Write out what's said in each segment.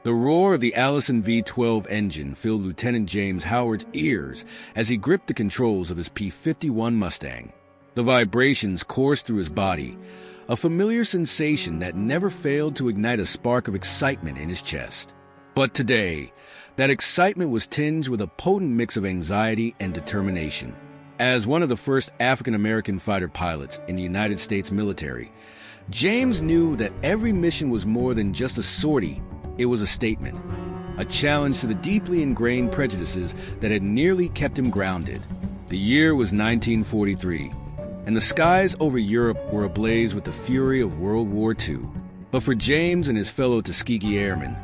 The roar of the Allison V-12 engine filled Lieutenant James Howard's ears as he gripped the controls of his P-51 Mustang. The vibrations coursed through his body, a familiar sensation that never failed to ignite a spark of excitement in his chest. But today, that excitement was tinged with a potent mix of anxiety and determination. As one of the first African-American fighter pilots in the United States military, James knew that every mission was more than just a sortie. It was a statement, a challenge to the deeply ingrained prejudices that had nearly kept him grounded. The year was 1943, and the skies over Europe were ablaze with the fury of World War II. But for James and his fellow Tuskegee Airmen,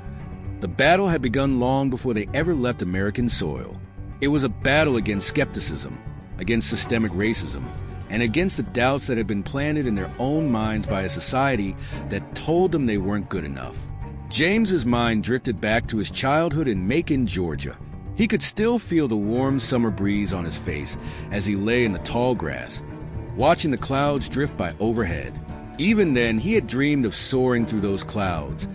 the battle had begun long before they ever left American soil. It was a battle against skepticism, against systemic racism, and against the doubts that had been planted in their own minds by a society that told them they weren't good enough. James's mind drifted back to his childhood in Macon, Georgia. He could still feel the warm summer breeze on his face as he lay in the tall grass, watching the clouds drift by overhead. Even then, he had dreamed of soaring through those clouds,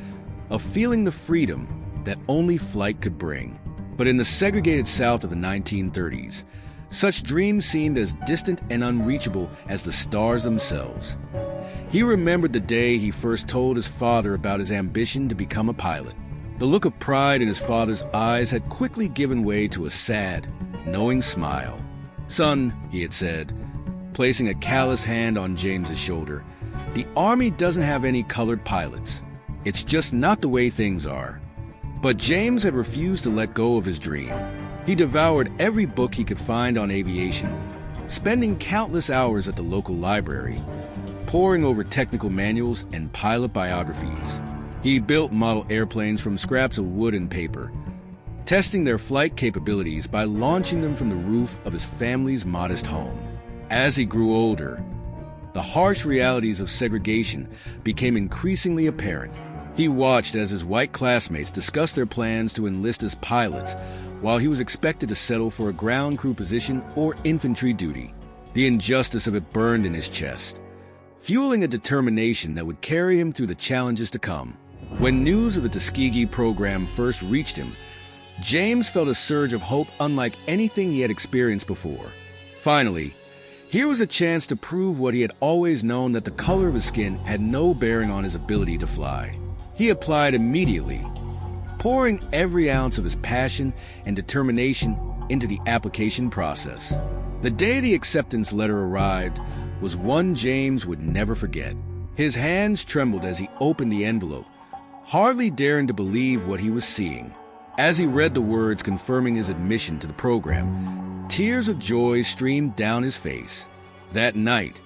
of feeling the freedom that only flight could bring. But in the segregated South of the 1930s, such dreams seemed as distant and unreachable as the stars themselves. He remembered the day he first told his father about his ambition to become a pilot. The look of pride in his father's eyes had quickly given way to a sad, knowing smile. "Son," he had said, placing a callous hand on James's shoulder, "the Army doesn't have any colored pilots. It's just not the way things are." But James had refused to let go of his dream. He devoured every book he could find on aviation, spending countless hours at the local library, poring over technical manuals and pilot biographies. He built model airplanes from scraps of wood and paper, testing their flight capabilities by launching them from the roof of his family's modest home. As he grew older, the harsh realities of segregation became increasingly apparent. He watched as his white classmates discussed their plans to enlist as pilots, while he was expected to settle for a ground crew position or infantry duty. The injustice of it burned in his chest, fueling a determination that would carry him through the challenges to come. When news of the Tuskegee program first reached him, James felt a surge of hope unlike anything he had experienced before. Finally, here was a chance to prove what he had always known, that the color of his skin had no bearing on his ability to fly. He applied immediately, pouring every ounce of his passion and determination into the application process. The day the acceptance letter arrived was one James would never forget. His hands trembled as he opened the envelope, hardly daring to believe what he was seeing. As he read the words confirming his admission to the program, tears of joy streamed down his face. That night,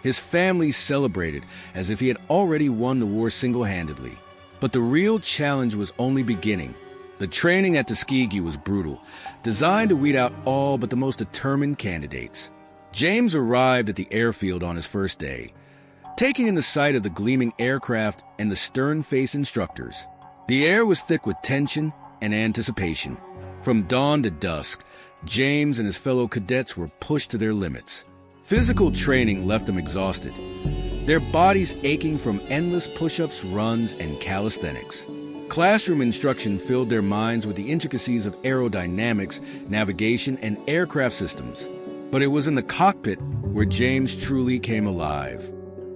his family celebrated as if he had already won the war single-handedly. But the real challenge was only beginning. The training at Tuskegee was brutal, designed to weed out all but the most determined candidates. James arrived at the airfield on his first day, taking in the sight of the gleaming aircraft and the stern-faced instructors. The air was thick with tension and anticipation. From dawn to dusk, James and his fellow cadets were pushed to their limits. Physical training left them exhausted, their bodies aching from endless push-ups, runs, and calisthenics. Classroom instruction filled their minds with the intricacies of aerodynamics, navigation, and aircraft systems. But it was in the cockpit where James truly came alive.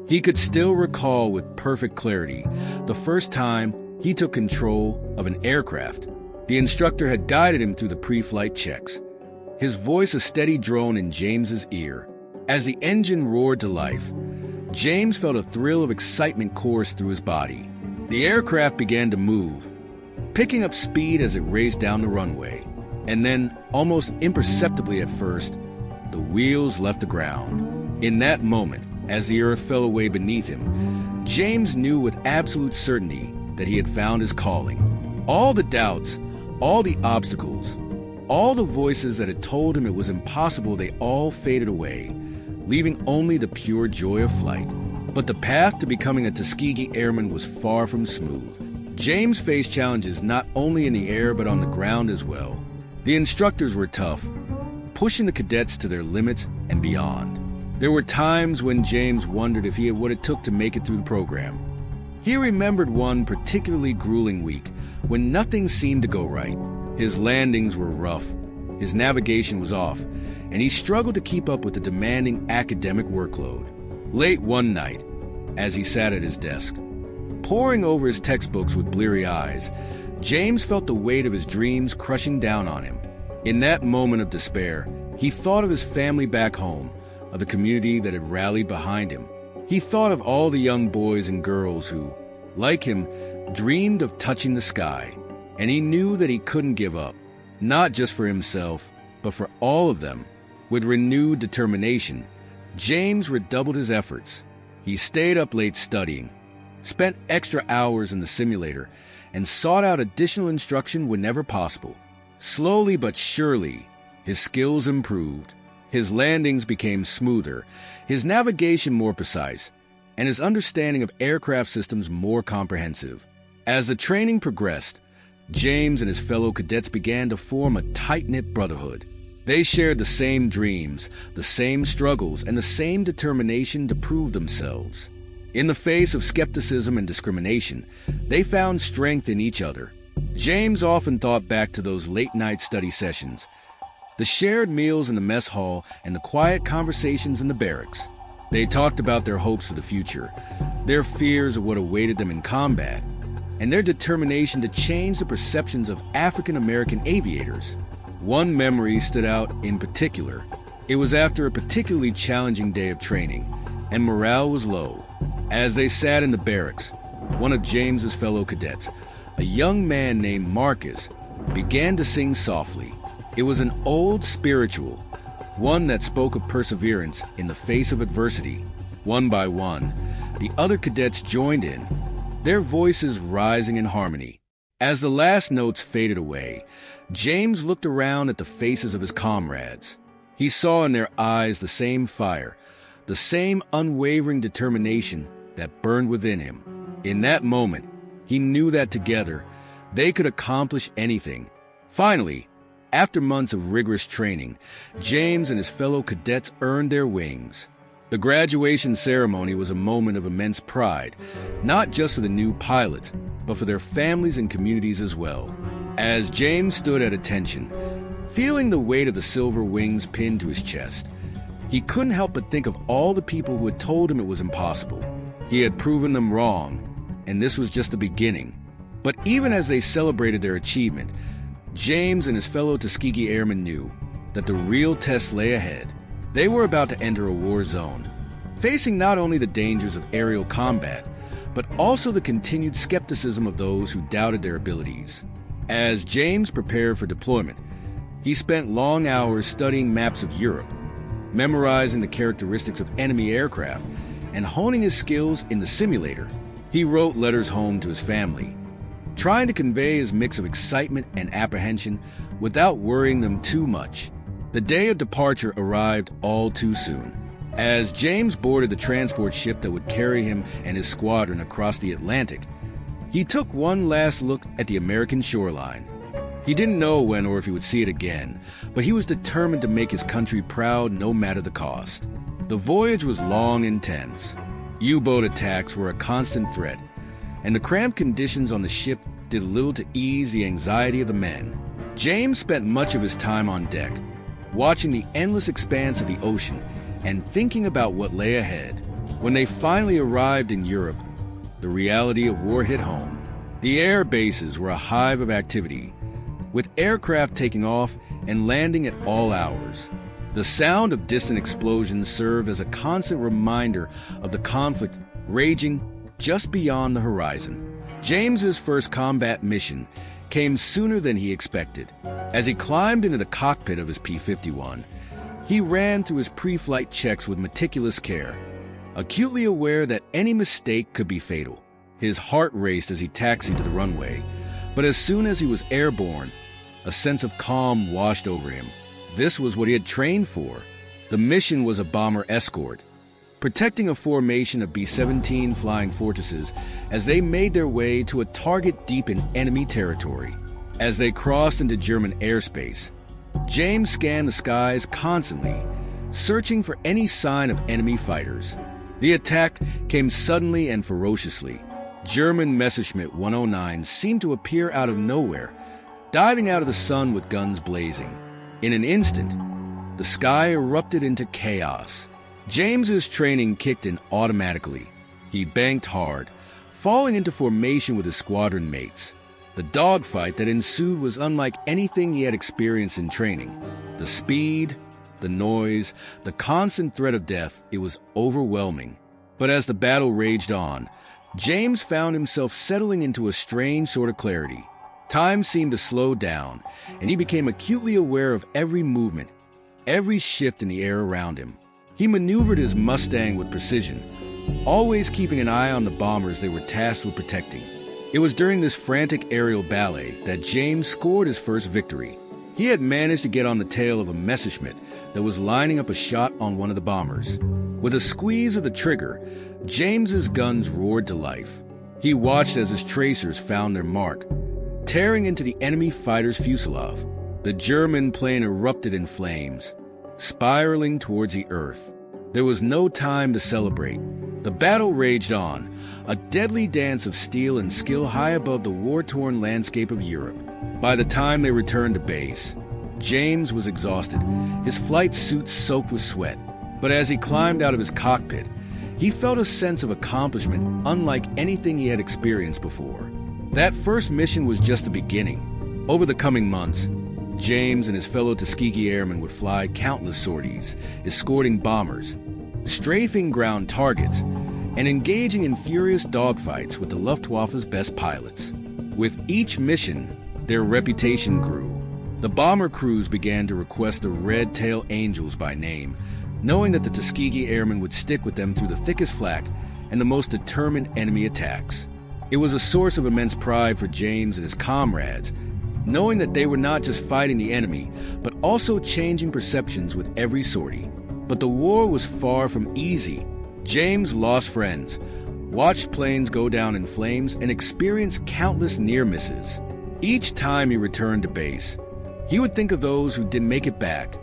He could still recall with perfect clarity the first time he took control of an aircraft. The instructor had guided him through the pre-flight checks, his voice a steady drone in James's ear. As the engine roared to life, James felt a thrill of excitement course through his body. The aircraft began to move, picking up speed as it raced down the runway. And then, almost imperceptibly at first, the wheels left the ground. In that moment, as the earth fell away beneath him, James knew with absolute certainty that he had found his calling. All the doubts, all the obstacles, all the voices that had told him it was impossible, they all faded away, leaving only the pure joy of flight. But the path to becoming a Tuskegee Airman was far from smooth. James faced challenges not only in the air but on the ground as well. The instructors were tough, pushing the cadets to their limits and beyond. There were times when James wondered if he had what it took to make it through the program. He remembered one particularly grueling week when nothing seemed to go right. His landings were rough, his navigation was off, and he struggled to keep up with the demanding academic workload. Late one night, as he sat at his desk, poring over his textbooks with bleary eyes, James felt the weight of his dreams crushing down on him. In that moment of despair, he thought of his family back home, of the community that had rallied behind him. He thought of all the young boys and girls who, like him, dreamed of touching the sky, and he knew that he couldn't give up, not just for himself, but for all of them. With renewed determination, James redoubled his efforts. He stayed up late studying, spent extra hours in the simulator, and sought out additional instruction whenever possible. Slowly but surely, his skills improved. His landings became smoother, his navigation more precise, and his understanding of aircraft systems more comprehensive. As the training progressed, James and his fellow cadets began to form a tight-knit brotherhood. They shared the same dreams, the same struggles, and the same determination to prove themselves. In the face of skepticism and discrimination, they found strength in each other. James often thought back to those late-night study sessions, the shared meals in the mess hall, and the quiet conversations in the barracks. They talked about their hopes for the future, their fears of what awaited them in combat, and their determination to change the perceptions of African-American aviators. One memory stood out in particular. It was after a particularly challenging day of training, and morale was low. As they sat in the barracks, one of James's fellow cadets, a young man named Marcus, began to sing softly. It was an old spiritual, one that spoke of perseverance in the face of adversity. One by one, the other cadets joined in, their voices rising in harmony. As the last notes faded away, James looked around at the faces of his comrades. He saw in their eyes the same fire, the same unwavering determination that burned within him. In that moment, he knew that together, they could accomplish anything. Finally, after months of rigorous training, James and his fellow cadets earned their wings. The graduation ceremony was a moment of immense pride, not just for the new pilots, but for their families and communities as well. As James stood at attention, feeling the weight of the silver wings pinned to his chest, he couldn't help but think of all the people who had told him it was impossible. He had proven them wrong, and this was just the beginning. But even as they celebrated their achievement, James and his fellow Tuskegee Airmen knew that the real test lay ahead. They were about to enter a war zone, facing not only the dangers of aerial combat, but also the continued skepticism of those who doubted their abilities. As James prepared for deployment, he spent long hours studying maps of Europe, memorizing the characteristics of enemy aircraft, and honing his skills in the simulator. He wrote letters home to his family, trying to convey his mix of excitement and apprehension without worrying them too much. The day of departure arrived all too soon. As James boarded the transport ship that would carry him and his squadron across the Atlantic, he took one last look at the American shoreline. He didn't know when or if he would see it again, but he was determined to make his country proud no matter the cost. The voyage was long and tense. U-boat attacks were a constant threat, and the cramped conditions on the ship did little to ease the anxiety of the men. James spent much of his time on deck, watching the endless expanse of the ocean and thinking about what lay ahead. When they finally arrived in Europe, the reality of war hit home. The air bases were a hive of activity, with aircraft taking off and landing at all hours. The sound of distant explosions served as a constant reminder of the conflict raging just beyond the horizon. James's first combat mission came sooner than he expected. As he climbed into the cockpit of his P-51, he ran through his pre-flight checks with meticulous care, acutely aware that any mistake could be fatal. His heart raced as he taxied to the runway, but as soon as he was airborne, a sense of calm washed over him. This was what he had trained for. The mission was a bomber escort, protecting a formation of B-17 flying fortresses as they made their way to a target deep in enemy territory. As they crossed into German airspace, James scanned the skies constantly, searching for any sign of enemy fighters. The attack came suddenly and ferociously. German Messerschmitt 109 seemed to appear out of nowhere, diving out of the sun with guns blazing. In an instant, the sky erupted into chaos. James's training kicked in automatically. He banked hard, falling into formation with his squadron mates. The dogfight that ensued was unlike anything he had experienced in training. The speed, the noise, the constant threat of death, it was overwhelming. But as the battle raged on, James found himself settling into a strange sort of clarity. Time seemed to slow down, and he became acutely aware of every movement, every shift in the air around him. He maneuvered his Mustang with precision, always keeping an eye on the bombers they were tasked with protecting. It was during this frantic aerial ballet that James scored his first victory. He had managed to get on the tail of a Messerschmitt that was lining up a shot on one of the bombers. With a squeeze of the trigger, James's guns roared to life. He watched as his tracers found their mark, tearing into the enemy fighter's fuselage. The German plane erupted in flames, spiraling towards the earth. There was no time to celebrate. The battle raged on, a deadly dance of steel and skill high above the war-torn landscape of Europe. By the time they returned to base, James was exhausted, his flight suit soaked with sweat. But as he climbed out of his cockpit, he felt a sense of accomplishment unlike anything he had experienced before. That first mission was just the beginning. Over the coming months, James and his fellow Tuskegee Airmen would fly countless sorties, escorting bombers, strafing ground targets, and engaging in furious dogfights with the Luftwaffe's best pilots. With each mission, their reputation grew. The bomber crews began to request the Red Tail Angels by name, knowing that the Tuskegee Airmen would stick with them through the thickest flak and the most determined enemy attacks. It was a source of immense pride for James and his comrades, knowing that they were not just fighting the enemy, but also changing perceptions with every sortie. But the war was far from easy. James lost friends, watched planes go down in flames, and experienced countless near misses. Each time he returned to base, he would think of those who didn't make it back,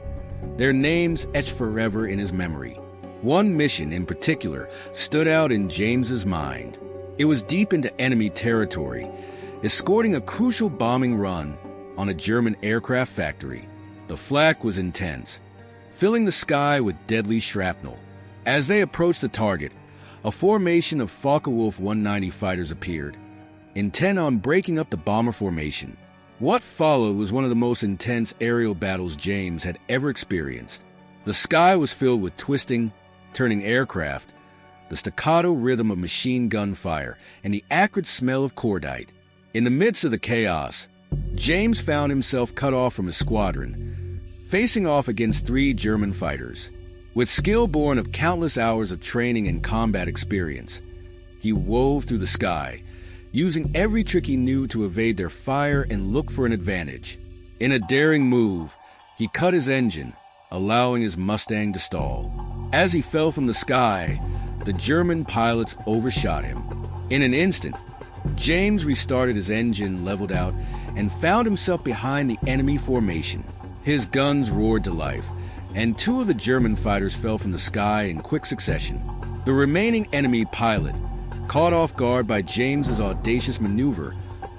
their names etched forever in his memory. One mission in particular stood out in James's mind. It was deep into enemy territory, escorting a crucial bombing run on a German aircraft factory. The flak was intense, filling the sky with deadly shrapnel. As they approached the target, a formation of Focke-Wulf 190 fighters appeared, intent on breaking up the bomber formation. What followed was one of the most intense aerial battles James had ever experienced. The sky was filled with twisting, turning aircraft, the staccato rhythm of machine gun fire, and the acrid smell of cordite. In the midst of the chaos, James found himself cut off from his squadron, facing off against 3 German fighters. With skill born of countless hours of training and combat experience, he wove through the sky, using every trick he knew to evade their fire and look for an advantage. In a daring move, he cut his engine, allowing his Mustang to stall. As he fell from the sky, the German pilots overshot him. In an instant, James restarted his engine, leveled out, and found himself behind the enemy formation. His guns roared to life, and 2 of the German fighters fell from the sky in quick succession. The remaining enemy pilot, caught off guard by James's audacious maneuver,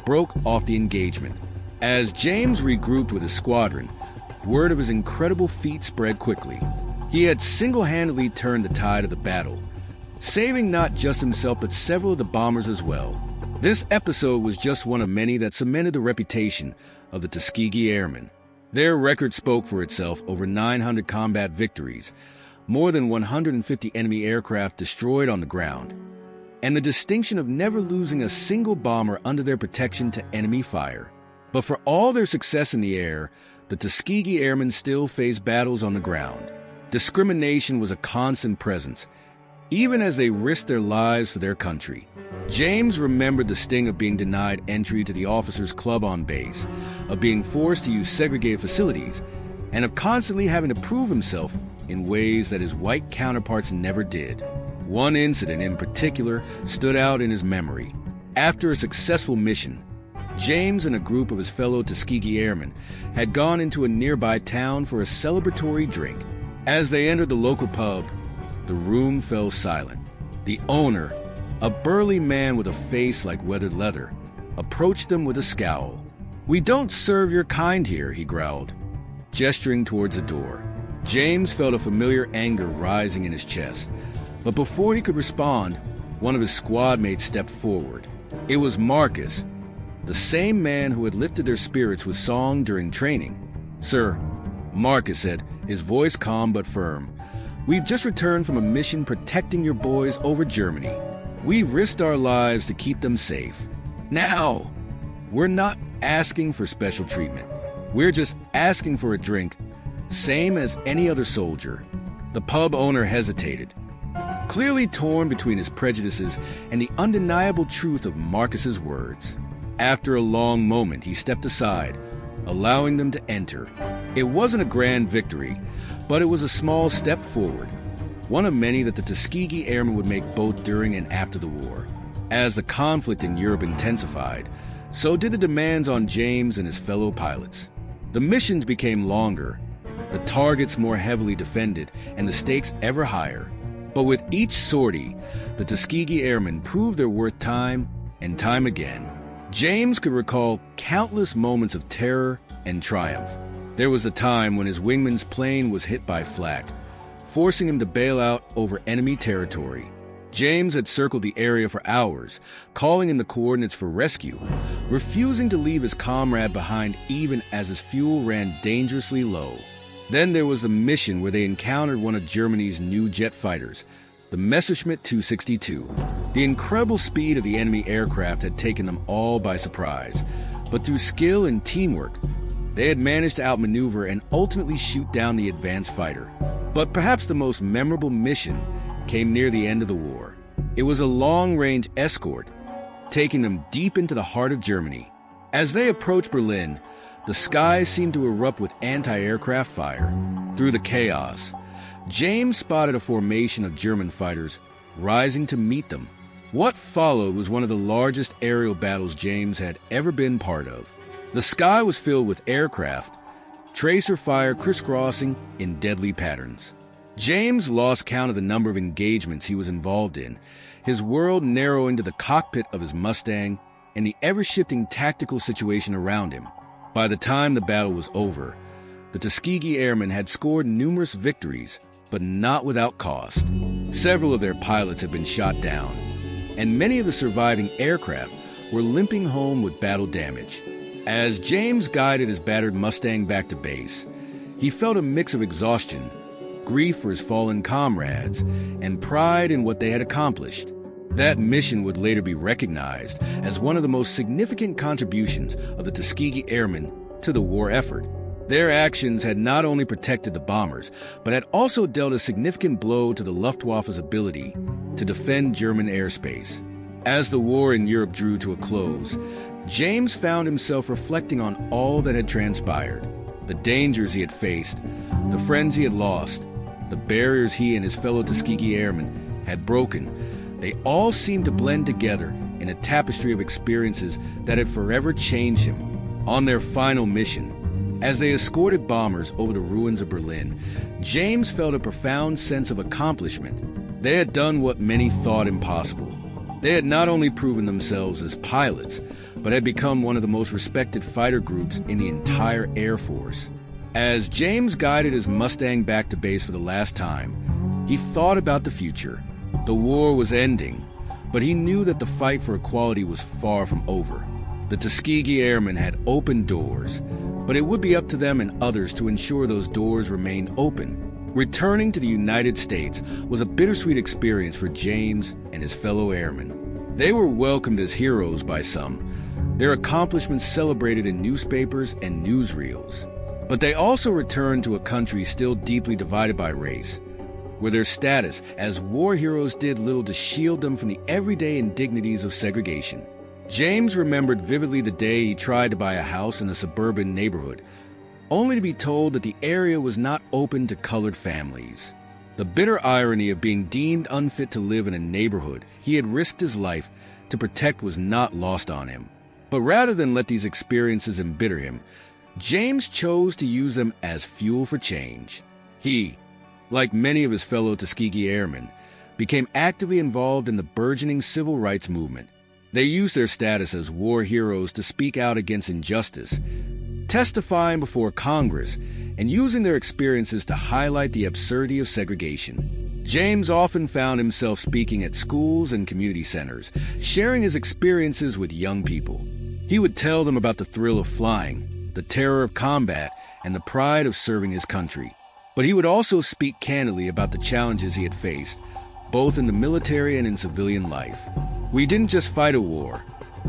broke off the engagement. As James regrouped with his squadron, word of his incredible feat spread quickly. He had single-handedly turned the tide of the battle, saving not just himself but several of the bombers as well. This episode was just one of many that cemented the reputation of the Tuskegee Airmen. Their record spoke for itself: over 900 combat victories, more than 150 enemy aircraft destroyed on the ground, and the distinction of never losing a single bomber under their protection to enemy fire. But for all their success in the air, the Tuskegee Airmen still faced battles on the ground. Discrimination was a constant presence, even as they risked their lives for their country. James remembered the sting of being denied entry to the officers' club on base, of being forced to use segregated facilities, and of constantly having to prove himself in ways that his white counterparts never did. One incident in particular stood out in his memory. After a successful mission, James and a group of his fellow Tuskegee Airmen had gone into a nearby town for a celebratory drink. As they entered the local pub, the room fell silent. The owner, A burly man with a face like weathered leather approached them with a scowl. "We don't serve your kind here," he growled, gesturing towards the door. James felt a familiar anger rising in his chest, but before he could respond, one of his squad mates stepped forward. It was Marcus, the same man who had lifted their spirits with song during training. "Sir," Marcus said, his voice calm but firm, "we've just returned from a mission protecting your boys over Germany. We risked our lives to keep them safe. Now, we're not asking for special treatment. We're just asking for a drink, same as any other soldier." The pub owner hesitated, clearly torn between his prejudices and the undeniable truth of Marcus's words. After a long moment, he stepped aside, allowing them to enter. It wasn't a grand victory, but it was a small step forward, one of many that the Tuskegee Airmen would make both during and after the war. As the conflict in Europe intensified, so did the demands on James and his fellow pilots. The missions became longer, the targets more heavily defended, and the stakes ever higher. But with each sortie, the Tuskegee Airmen proved their worth time and time again. James could recall countless moments of terror and triumph. There was a time when his wingman's plane was hit by flak, forcing him to bail out over enemy territory. James had circled the area for hours, calling in the coordinates for rescue, refusing to leave his comrade behind even as his fuel ran dangerously low. Then there was a mission where they encountered one of Germany's new jet fighters, the Messerschmitt 262. The incredible speed of the enemy aircraft had taken them all by surprise, but through skill and teamwork, they had managed to outmaneuver and ultimately shoot down the advanced fighter. But perhaps the most memorable mission came near the end of the war. It was a long-range escort, taking them deep into the heart of Germany. As they approached Berlin, the skies seemed to erupt with anti-aircraft fire. Through the chaos, James spotted a formation of German fighters rising to meet them. What followed was one of the largest aerial battles James had ever been part of. The sky was filled with aircraft, tracer fire crisscrossing in deadly patterns. James lost count of the number of engagements he was involved in, his world narrowing to the cockpit of his Mustang and the ever-shifting tactical situation around him. By the time the battle was over, the Tuskegee Airmen had scored numerous victories, but not without cost. Several of their pilots had been shot down, and many of the surviving aircraft were limping home with battle damage. As James guided his battered Mustang back to base, he felt a mix of exhaustion, grief for his fallen comrades, and pride in what they had accomplished. That mission would later be recognized as one of the most significant contributions of the Tuskegee Airmen to the war effort. Their actions had not only protected the bombers, but had also dealt a significant blow to the Luftwaffe's ability to defend German airspace. As the war in Europe drew to a close, James found himself reflecting on all that had transpired, the dangers he had faced, the friends he had lost, the barriers he and his fellow Tuskegee Airmen had broken. They all seemed to blend together in a tapestry of experiences that had forever changed him. On their final mission, as they escorted bombers over the ruins of Berlin, James felt a profound sense of accomplishment. They had done what many thought impossible. They had not only proven themselves as pilots, but had become one of the most respected fighter groups in the entire Air Force. As James guided his Mustang back to base for the last time, he thought about the future. The war was ending, but he knew that the fight for equality was far from over. The Tuskegee Airmen had opened doors, but it would be up to them and others to ensure those doors remained open. Returning to the United States was a bittersweet experience for James and his fellow airmen. They were welcomed as heroes by some, their accomplishments celebrated in newspapers and newsreels. But they also returned to a country still deeply divided by race, where their status as war heroes did little to shield them from the everyday indignities of segregation. James remembered vividly the day he tried to buy a house in a suburban neighborhood, only to be told that the area was not open to colored families. The bitter irony of being deemed unfit to live in a neighborhood he had risked his life to protect was not lost on him. But rather than let these experiences embitter him, James chose to use them as fuel for change. He, like many of his fellow Tuskegee Airmen, became actively involved in the burgeoning civil rights movement. They used their status as war heroes to speak out against injustice, testifying before Congress and using their experiences to highlight the absurdity of segregation. James often found himself speaking at schools and community centers, sharing his experiences with young people. He would tell them about the thrill of flying, the terror of combat, and the pride of serving his country. But he would also speak candidly about the challenges he had faced, both in the military and in civilian life. "We didn't just fight a war,"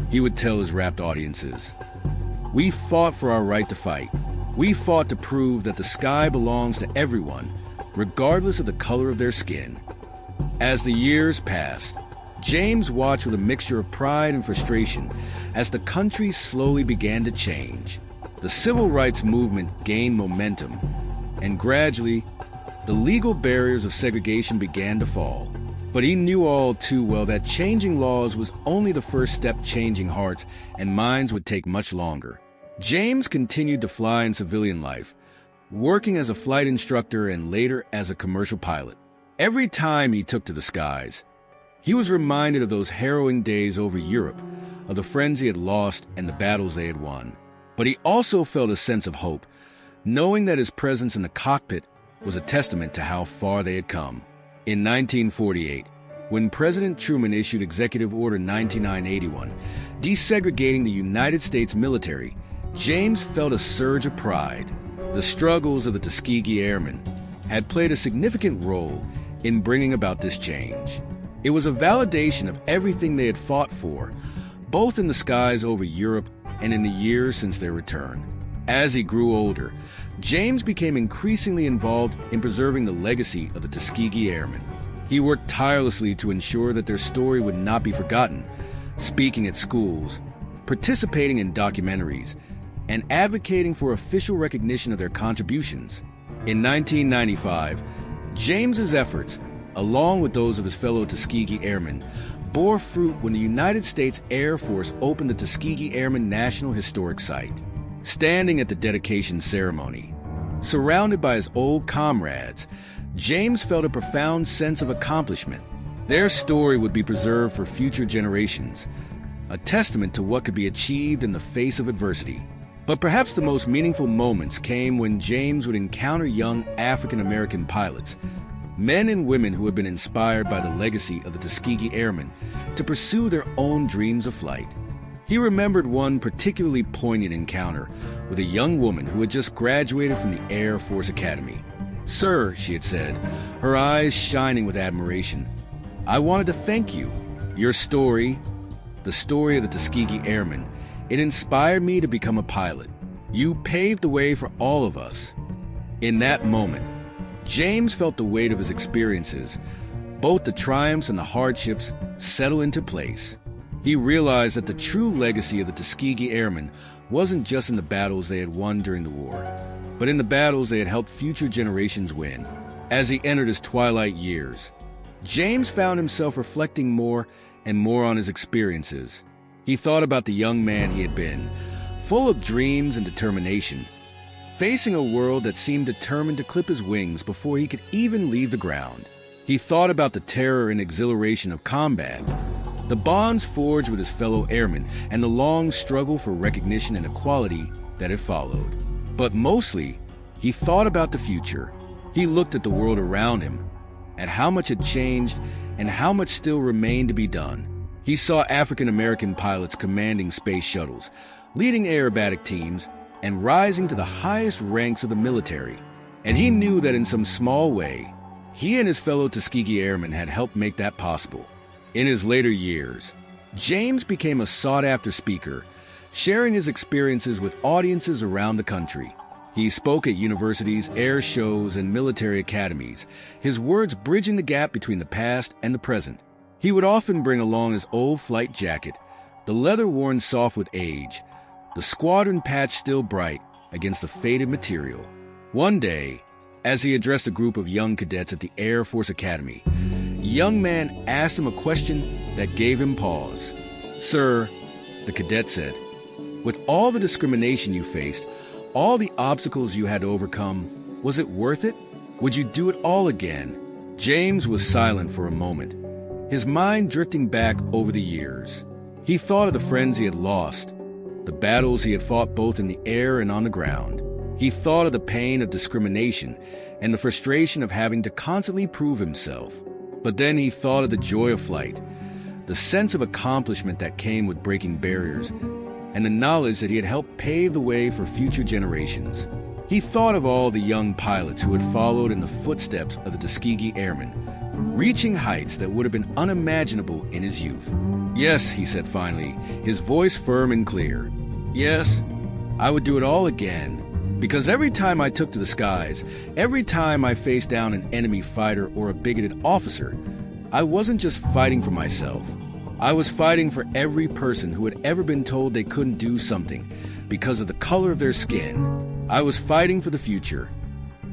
he would tell his rapt audiences. "We fought for our right to fight. We fought to prove that the sky belongs to everyone, regardless of the color of their skin." As the years passed, James watched with a mixture of pride and frustration as the country slowly began to change. The civil rights movement gained momentum, and gradually, the legal barriers of segregation began to fall. But he knew all too well that changing laws was only the first step. Changing hearts and minds would take much longer. James continued to fly in civilian life, working as a flight instructor and later as a commercial pilot. Every time he took to the skies, he was reminded of those harrowing days over Europe, of the friends he had lost and the battles they had won. But he also felt a sense of hope, knowing that his presence in the cockpit was a testament to how far they had come. In 1948, when President Truman issued Executive Order 9981, desegregating the United States military, James felt a surge of pride. The struggles of the Tuskegee Airmen had played a significant role in bringing about this change. It was a validation of everything they had fought for, both in the skies over Europe and in the years since their return. As he grew older, James became increasingly involved in preserving the legacy of the Tuskegee Airmen. He worked tirelessly to ensure that their story would not be forgotten, speaking at schools, participating in documentaries, and advocating for official recognition of their contributions. In 1995, James's efforts, along with those of his fellow Tuskegee Airmen, bore fruit when the United States Air Force opened the Tuskegee Airmen National Historic Site. Standing at the dedication ceremony, surrounded by his old comrades, James felt a profound sense of accomplishment. Their story would be preserved for future generations, a testament to what could be achieved in the face of adversity. But perhaps the most meaningful moments came when James would encounter young African-American pilots, men and women who had been inspired by the legacy of the Tuskegee Airmen to pursue their own dreams of flight. He remembered one particularly poignant encounter with a young woman who had just graduated from the Air Force Academy. "Sir," she had said, her eyes shining with admiration, "I wanted to thank you. Your story, the story of the Tuskegee Airmen, it inspired me to become a pilot. You paved the way for all of us." In that moment, James felt the weight of his experiences, both the triumphs and the hardships, settle into place. He realized that the true legacy of the Tuskegee Airmen wasn't just in the battles they had won during the war, but in the battles they had helped future generations win. As he entered his twilight years, James found himself reflecting more and more on his experiences. He thought about the young man he had been, full of dreams and determination, facing a world that seemed determined to clip his wings before he could even leave the ground. He thought about the terror and exhilaration of combat, the bonds forged with his fellow airmen, and the long struggle for recognition and equality that had followed. But mostly, he thought about the future. He looked at the world around him, at how much had changed and how much still remained to be done. He saw African-American pilots commanding space shuttles, leading aerobatic teams, and rising to the highest ranks of the military. And he knew that in some small way, he and his fellow Tuskegee Airmen had helped make that possible. In his later years, James became a sought-after speaker, sharing his experiences with audiences around the country. He spoke at universities, air shows, and military academies, his words bridging the gap between the past and the present. He would often bring along his old flight jacket, the leather worn soft with age, the squadron patch still bright against the faded material. One day, as he addressed a group of young cadets at the Air Force Academy, a young man asked him a question that gave him pause. "Sir," the cadet said, "with all the discrimination you faced, all the obstacles you had to overcome, was it worth it? Would you do it all again?" James was silent for a moment, his mind drifting back over the years. He thought of the friends he had lost, the battles he had fought both in the air and on the ground. He thought of the pain of discrimination and the frustration of having to constantly prove himself. But then he thought of the joy of flight, the sense of accomplishment that came with breaking barriers, and the knowledge that he had helped pave the way for future generations. He thought of all the young pilots who had followed in the footsteps of the Tuskegee Airmen, reaching heights that would have been unimaginable in his youth. "Yes," he said finally, his voice firm and clear. "Yes, I would do it all again. Because every time I took to the skies, every time I faced down an enemy fighter or a bigoted officer, I wasn't just fighting for myself. I was fighting for every person who had ever been told they couldn't do something because of the color of their skin. I was fighting for the future."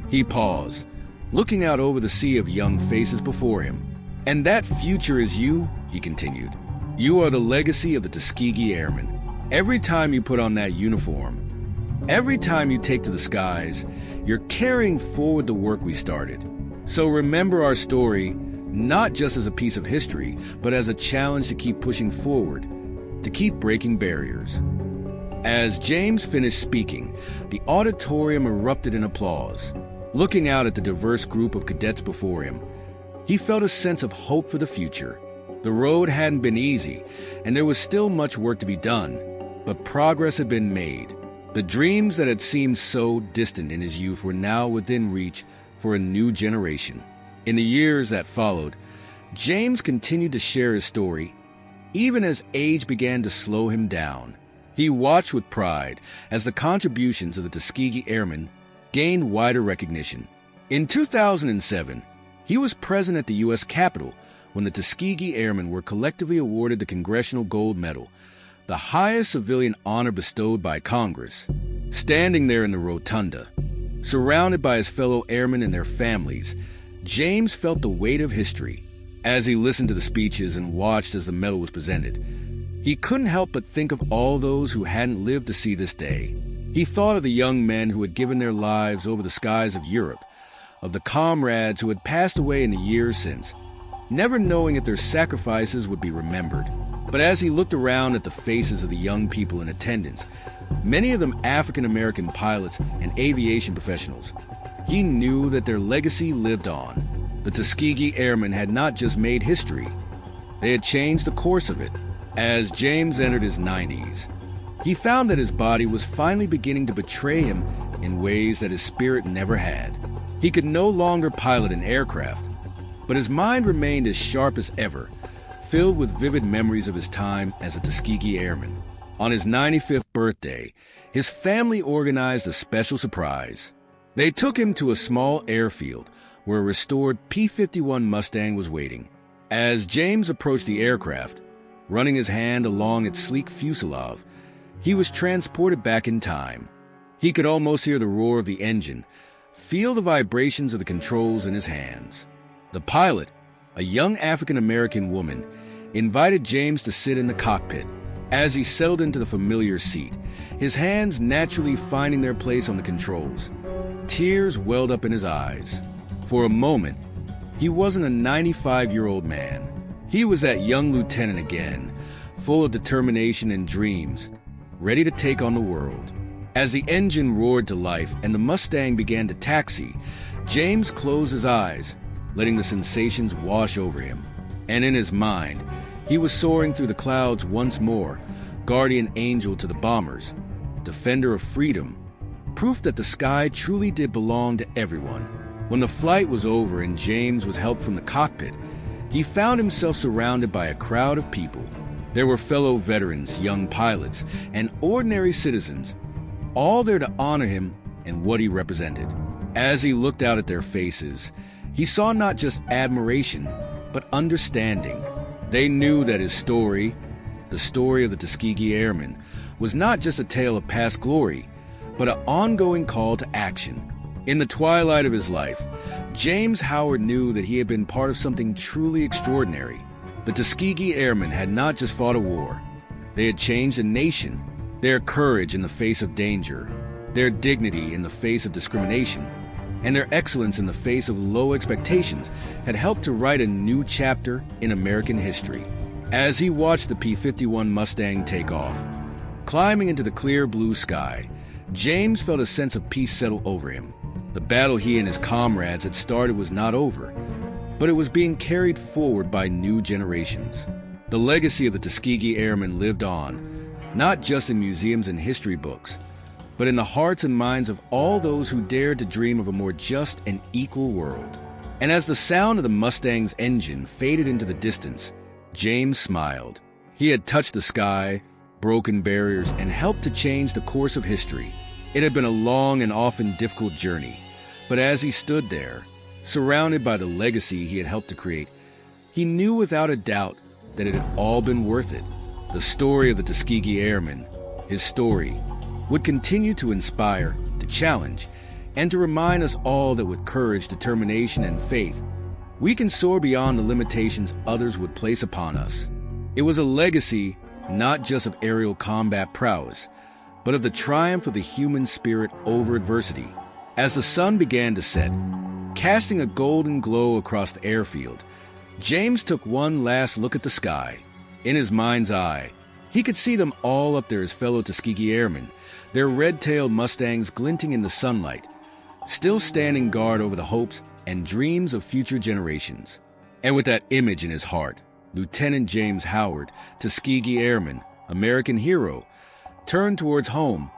He paused, looking out over the sea of young faces before him. "And that future is you," he continued. "You are the legacy of the Tuskegee Airmen. Every time you put on that uniform, every time you take to the skies, you're carrying forward the work we started. So remember our story, not just as a piece of history, but as a challenge to keep pushing forward, to keep breaking barriers." As James finished speaking, the auditorium erupted in applause. Looking out at the diverse group of cadets before him, he felt a sense of hope for the future. The road hadn't been easy, and there was still much work to be done, but progress had been made. The dreams that had seemed so distant in his youth were now within reach for a new generation. In the years that followed, James continued to share his story, even as age began to slow him down. He watched with pride as the contributions of the Tuskegee Airmen gained wider recognition. In 2007, he was present at the U.S. Capitol when the Tuskegee Airmen were collectively awarded the Congressional Gold Medal, the highest civilian honor bestowed by Congress. Standing there in the rotunda, surrounded by his fellow airmen and their families, James felt the weight of history. As he listened to the speeches and watched as the medal was presented, he couldn't help but think of all those who hadn't lived to see this day. He thought of the young men who had given their lives over the skies of Europe, of the comrades who had passed away in the years since, never knowing if their sacrifices would be remembered. But as he looked around at the faces of the young people in attendance, many of them African-American pilots and aviation professionals, he knew that their legacy lived on. The Tuskegee Airmen had not just made history, they had changed the course of it. As James entered his 90s, he found that his body was finally beginning to betray him in ways that his spirit never had. He could no longer pilot an aircraft, but his mind remained as sharp as ever, filled with vivid memories of his time as a Tuskegee Airman. On his 95th birthday, his family organized a special surprise. They took him to a small airfield where a restored P-51 Mustang was waiting. As James approached the aircraft, running his hand along its sleek fuselage, he was transported back in time. He could almost hear the roar of the engine, feel the vibrations of the controls in his hands. The pilot, a young African-American woman, invited James to sit in the cockpit. As he settled into the familiar seat, his hands naturally finding their place on the controls, tears welled up in his eyes. For a moment, he wasn't a 95-year-old man. He was that young lieutenant again, full of determination and dreams, ready to take on the world. As the engine roared to life and the Mustang began to taxi, James closed his eyes, letting the sensations wash over him. And in his mind, he was soaring through the clouds once more, guardian angel to the bombers, defender of freedom, proof that the sky truly did belong to everyone. When the flight was over and James was helped from the cockpit, he found himself surrounded by a crowd of people. There were fellow veterans, young pilots, and ordinary citizens, all there to honor him and what he represented. As he looked out at their faces, he saw not just admiration, but understanding. They knew that his story, the story of the Tuskegee Airmen, was not just a tale of past glory, but an ongoing call to action. In the twilight of his life, James Howard knew that he had been part of something truly extraordinary. The Tuskegee Airmen had not just fought a war. They had changed a nation. Their courage in the face of danger, their dignity in the face of discrimination, and their excellence in the face of low expectations had helped to write a new chapter in American history. As he watched the P-51 Mustang take off, climbing into the clear blue sky, James felt a sense of peace settle over him. The battle he and his comrades had started was not over, but it was being carried forward by new generations. The legacy of the Tuskegee Airmen lived on, not just in museums and history books, but in the hearts and minds of all those who dared to dream of a more just and equal world. And as the sound of the Mustang's engine faded into the distance, James smiled. He had touched the sky, broken barriers, and helped to change the course of history. It had been a long and often difficult journey, but as he stood there, surrounded by the legacy he had helped to create, he knew without a doubt that it had all been worth it. The story of the Tuskegee Airmen, his story, would continue to inspire, to challenge, and to remind us all that with courage, determination, and faith, we can soar beyond the limitations others would place upon us. It was a legacy not just of aerial combat prowess, but of the triumph of the human spirit over adversity. As the sun began to set, casting a golden glow across the airfield, James took one last look at the sky. In his mind's eye, he could see them all up there, his fellow Tuskegee Airmen, their red-tailed Mustangs glinting in the sunlight, still standing guard over the hopes and dreams of future generations. And with that image in his heart, Lieutenant James Howard, Tuskegee Airman, American hero, turned towards home,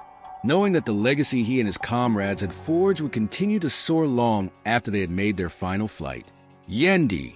knowing that the legacy he and his comrades had forged would continue to soar long after they had made their final flight. Yendi!